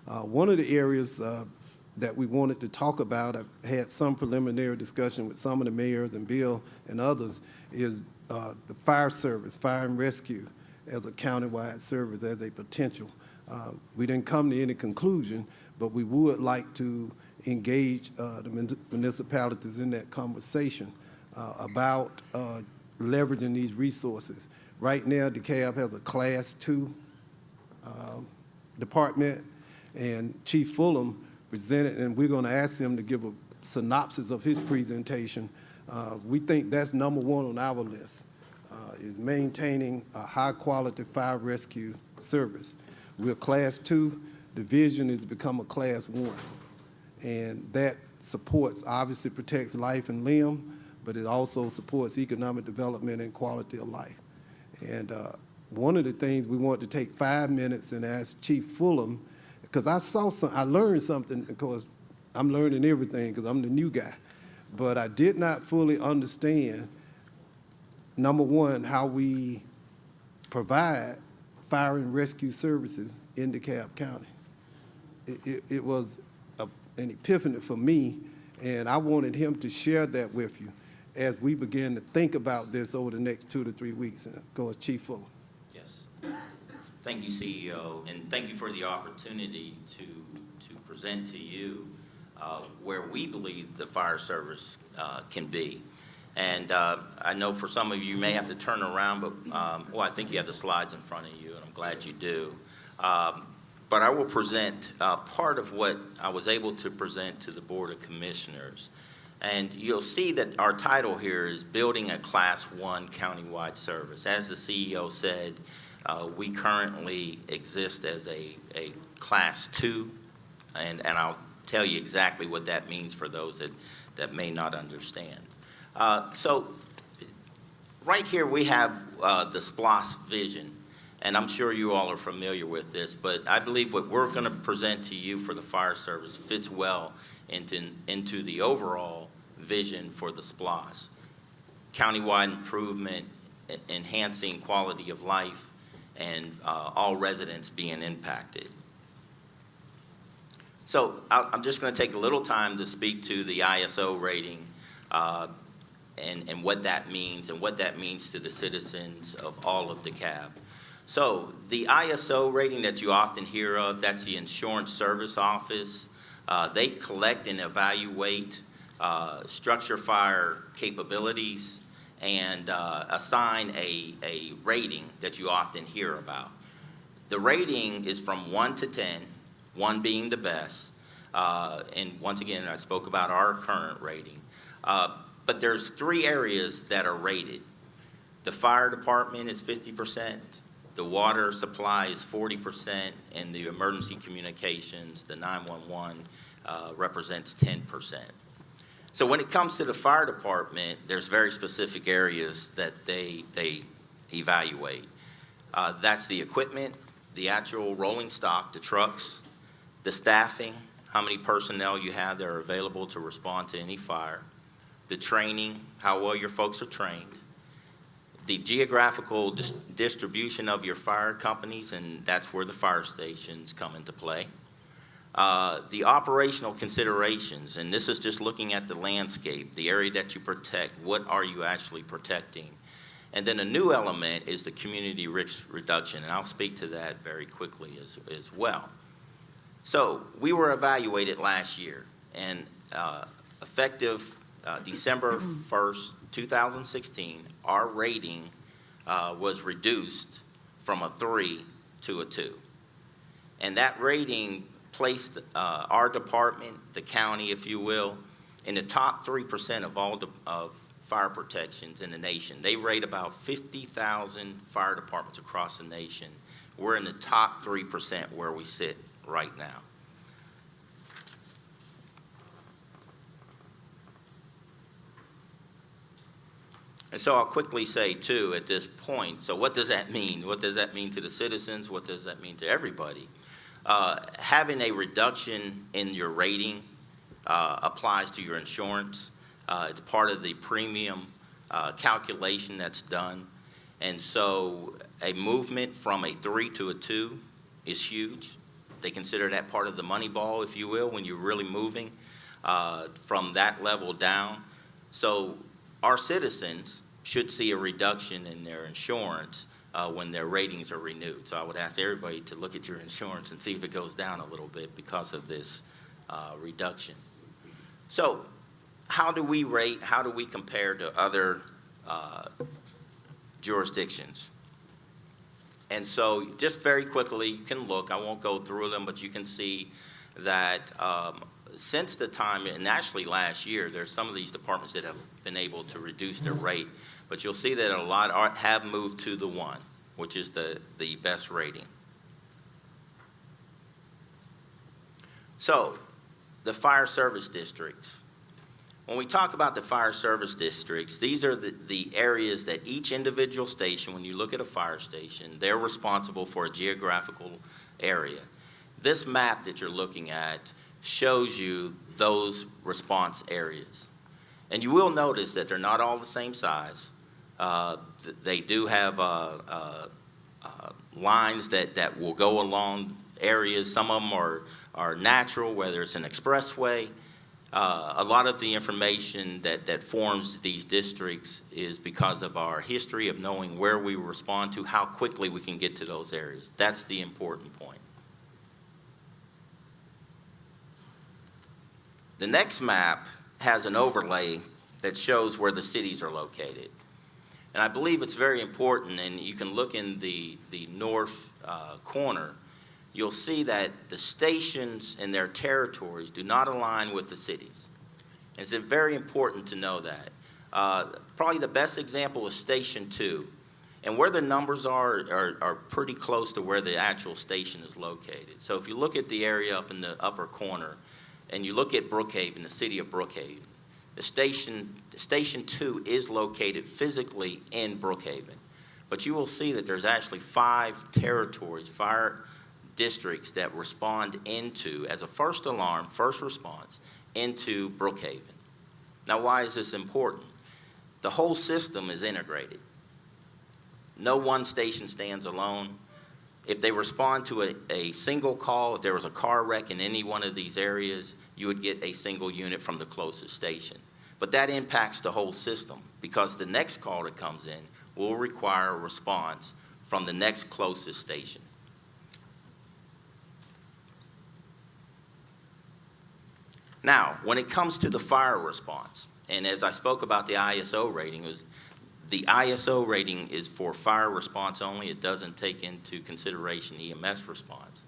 One of the areas that we wanted to talk about, I've had some preliminary discussion with some of the mayors and Bill and others, is the fire service, fire and rescue as a countywide service, as a potential. We didn't come to any conclusion, but we would like to engage the municipalities in that conversation about leveraging these resources. Right now, DeKalb has a Class 2 department, and Chief Fullum presented, and we're going to ask him to give a synopsis of his presentation. We think that's number one on our list, is maintaining a high-quality fire rescue service. We're Class 2. The vision is to become a Class 1. And that supports, obviously protects life and limb, but it also supports economic development and quality of life. And one of the things we want to take 5 minutes and ask Chief Fullum, because I learned something, because I'm learning everything because I'm the new guy, but I did not fully understand, number one, how we provide fire and rescue services in DeKalb County. It was an epiphany for me, and I wanted him to share that with you as we begin to think about this over the next 2 to 3 weeks. And of course, Chief Fullum. Yes. Thank you, CEO, and thank you for the opportunity to present to you where we believe the fire service can be. And I know for some of you may have to turn around, but well, I think you have the slides in front of you, and I'm glad you do. But I will present part of what I was able to present to the Board of Commissioners. And you'll see that our title here is Building a Class 1 Countywide Service. As the CEO said, we currently exist as a Class 2, and I'll tell you exactly what that means for those that may not understand. So right here we have the SPLOST vision, and I'm sure you all are familiar with this, but I believe what we're going to present to you for the fire service fits well into the overall vision for the SPLOST. Countywide improvement, enhancing quality of life, and all residents being impacted. So I'm just going to take a little time to speak to the ISO rating and what that means to the citizens of all of DeKalb. So the ISO rating that you often hear of, that's the Insurance Service Office. They collect and evaluate structure fire capabilities and assign a rating that you often hear about. The rating is from 1 to 10, 1 being the best. And once again, I spoke about our current rating. But there's 3 areas that are rated. The fire department is 50%, the water supply is 40%, and the emergency communications, the 911, represents 10%. So when it comes to the fire department, there's very specific areas that they evaluate. That's the equipment, the actual rolling stock, the trucks, the staffing, how many personnel you have that are available to respond to any fire, the training, how well your folks are trained, the geographical distribution of your fire companies, and that's where the fire stations come into play. The operational considerations, and this is just looking at the landscape, the area that you protect, what are you actually protecting? And then a new element is the community risk reduction, and I'll speak to that very quickly as well. So we were evaluated last year, and effective December 1st, 2016, our rating was reduced from a 3 to a 2. And that rating placed our department, the county, if you will, in the top 3% of all of fire protections in the nation. They rate about 50,000 fire departments across the nation. We're in the top 3% where we sit right now. And so I'll quickly say, too, at this point, so what does that mean? What does that mean to the citizens? What does that mean to everybody? Having a reduction in your rating applies to your insurance. It's part of the premium calculation that's done. And so a movement from a 3 to a 2 is huge. They consider that part of the money ball, if you will, when you're really moving from that level down. So our citizens should see a reduction in their insurance when their ratings are renewed. So I would ask everybody to look at your insurance and see if it goes down a little bit because of this reduction. So how do we rate? How do we compare to other jurisdictions? And so just very quickly, you can look. I won't go through them, but you can see that since the time, and actually last year, there's some of these departments that have been able to reduce their rate, but you'll see that a lot have moved to the 1, which is the best rating. So the fire service districts. When we talk about the fire service districts, these are the areas that each individual station, when you look at a fire station, they're responsible for a geographical area. This map that you're looking at shows you those response areas. And you will notice that they're not all the same size. They do have lines that will go along areas. Some of them are natural, whether it's an expressway. A lot of the information that forms these districts is because of our history of knowing where we respond to, how quickly we can get to those areas. That's the important point. The next map has an overlay that shows where the cities are located. And I believe it's very important, and you can look in the north corner. You'll see that the stations and their territories do not align with the cities. And it's very important to know that. Probably the best example is Station 2. And where the numbers are pretty close to where the actual station is located. So if you look at the area up in the upper corner, and you look at Brookhaven, the city of Brookhaven, Station 2 is located physically in Brookhaven. But you will see that there's actually 5 territories, fire districts that respond into, as a first alarm, first response, into Brookhaven. Now, why is this important? The whole system is integrated. No one station stands alone. If they respond to a single call, if there was a car wreck in any one of these areas, you would get a single unit from the closest station. But that impacts the whole system because the next call that comes in will require a response from the next closest station. Now, when it comes to the fire response, and as I spoke about the ISO rating, the ISO rating is for fire response only. It doesn't take into consideration EMS response.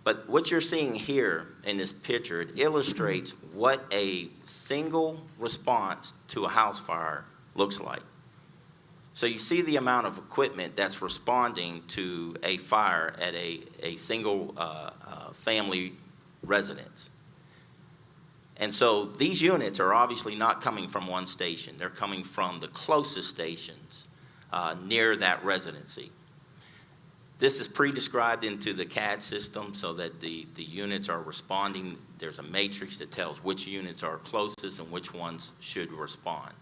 But what you're seeing here in this picture, it illustrates what a single response to a house fire looks like. So you see the amount of equipment that's responding to a fire at a single family residence. And so these units are obviously not coming from one station. They're coming from the closest stations near that residency. This is pre-described into the CAD system so that the units are responding. There's a matrix that tells which units are closest and which ones should respond.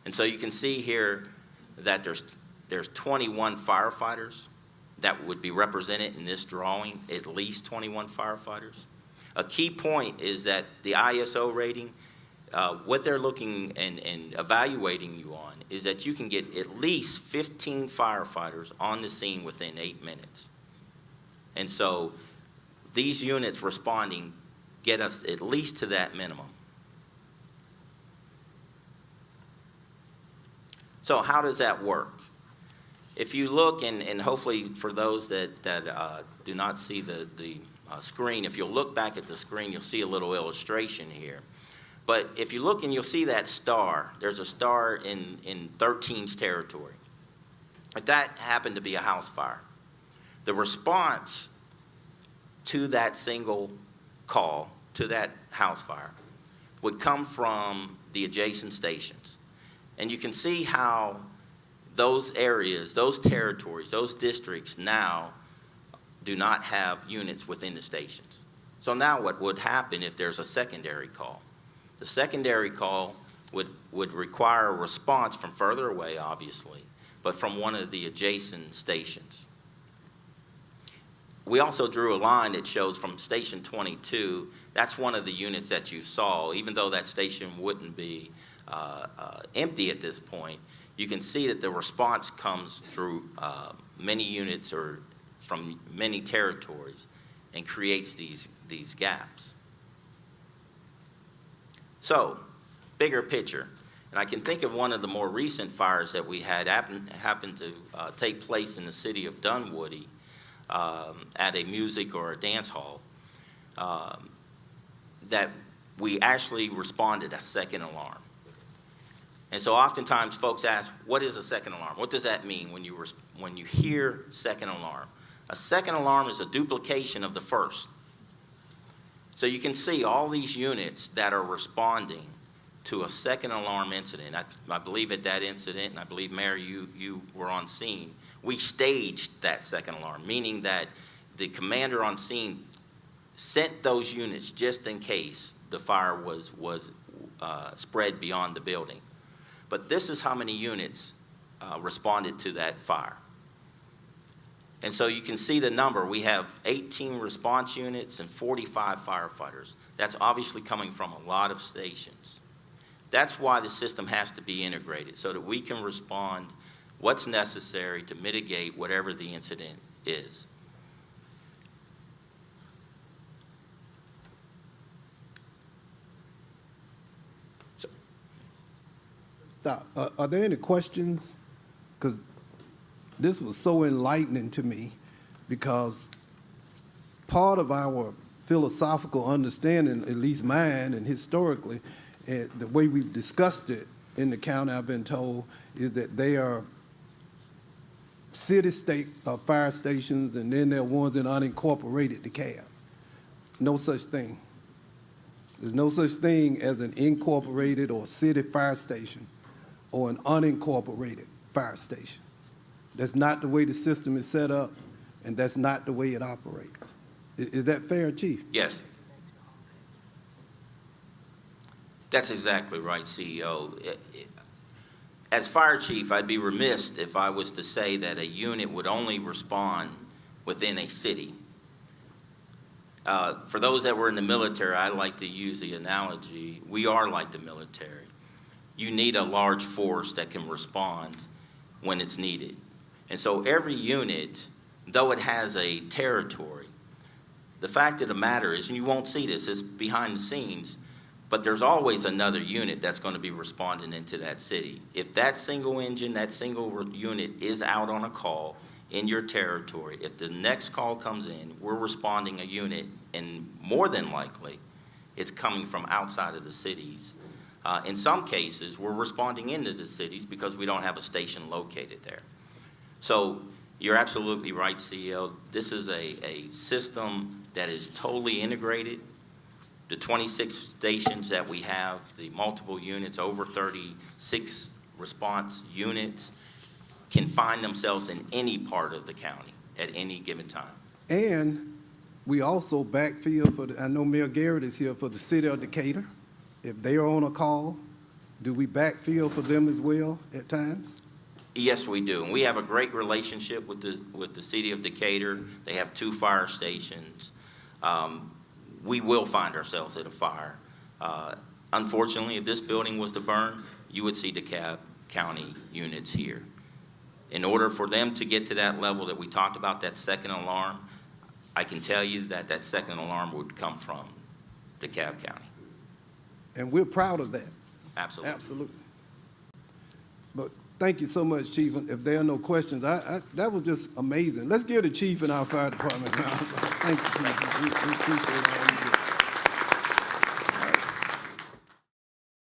And so you can see here that there's 21 firefighters that would be represented in this drawing, at least 21 firefighters. A key point is that the ISO rating, what they're looking and evaluating you on is that you can get at least 15 firefighters on the scene within 8 minutes. And so these units responding get us at least to that minimum. So how does that work? If you look, and hopefully for those that do not see the screen, if you'll look back at the screen, you'll see a little illustration here. But if you look and you'll see that star, there's a star in 13's territory. If that happened to be a house fire, the response to that single call, to that house fire, would come from the adjacent stations. And you can see how those areas, those territories, those districts now do not have units within the stations. So now what would happen if there's a secondary call? The secondary call would require a response from further away, obviously, but from one of the adjacent stations. we also drew a line that shows from Station 22, that's one of the units that you saw. Even though that station wouldn't be empty at this point, you can see that the response comes through many units or from many territories and creates these gaps. So, bigger picture. And I can think of one of the more recent fires that we had happened to take place in the city of Dunwoody at a music or a dance hall, that we actually responded a second alarm. And so oftentimes folks ask, what is a second alarm? What does that mean when you hear second alarm? A second alarm is a duplication of the first. So you can see all these units that are responding to a second alarm incident. I believe at that incident, and I believe, Mayor, you were on scene, we staged that second alarm, meaning that the commander on scene sent those units just in case the fire was spread beyond the building. But this is how many units responded to that fire. And so you can see the number. We have 18 response units and 45 firefighters. That's obviously coming from a lot of stations. That's why the system has to be integrated, so that we can respond what's necessary to mitigate whatever the incident is. Stop. Are there any questions? Because this was so enlightening to me, because part of our philosophical understanding, at least mine and historically, and the way we've discussed it in the county, I've been told, is that they are city-state fire stations, and then there are ones in unincorporated DeKalb. No such thing. There's no such thing as an incorporated or city fire station or an unincorporated fire station. That's not the way the system is set up, and that's not the way it operates. Is that fair, Chief? Yes. That's exactly right, CEO. As fire chief, I'd be remiss if I was to say that a unit would only respond within a city. For those that were in the military, I like to use the analogy, we are like the military. You need a large force that can respond when it's needed. And so every unit, though it has a territory, the fact of the matter is, and you won't see this, it's behind the scenes, but there's always another unit that's going to be responding into that city. If that single engine, that single unit is out on a call in your territory, if the next call comes in, we're responding a unit, and more than likely, it's coming from outside of the cities. In some cases, we're responding into the cities because we don't have a station located there. So you're absolutely right, CEO. This is a system that is totally integrated. The 26 stations that we have, the multiple units, over 36 response units, can find themselves in any part of the county at any given time. And we also backfill for I know Mayor Garrett is here, for the city of Decatur. If they are on a call, do we backfill for them as well at times? Yes, we do. And we have a great relationship with the city of Decatur. They have 2 fire stations. We will find ourselves at a fire. Unfortunately, if this building was to burn, you would see DeKalb County units here. In order for them to get to that level that we talked about, that second alarm, I can tell you that that second alarm would come from DeKalb County. And we're proud of that. Absolutely. Absolutely. But thank you so much, Chief. If there are no questions, that was just amazing. Let's give the Chief and our fire department a round. Thank you, Chief. We appreciate all you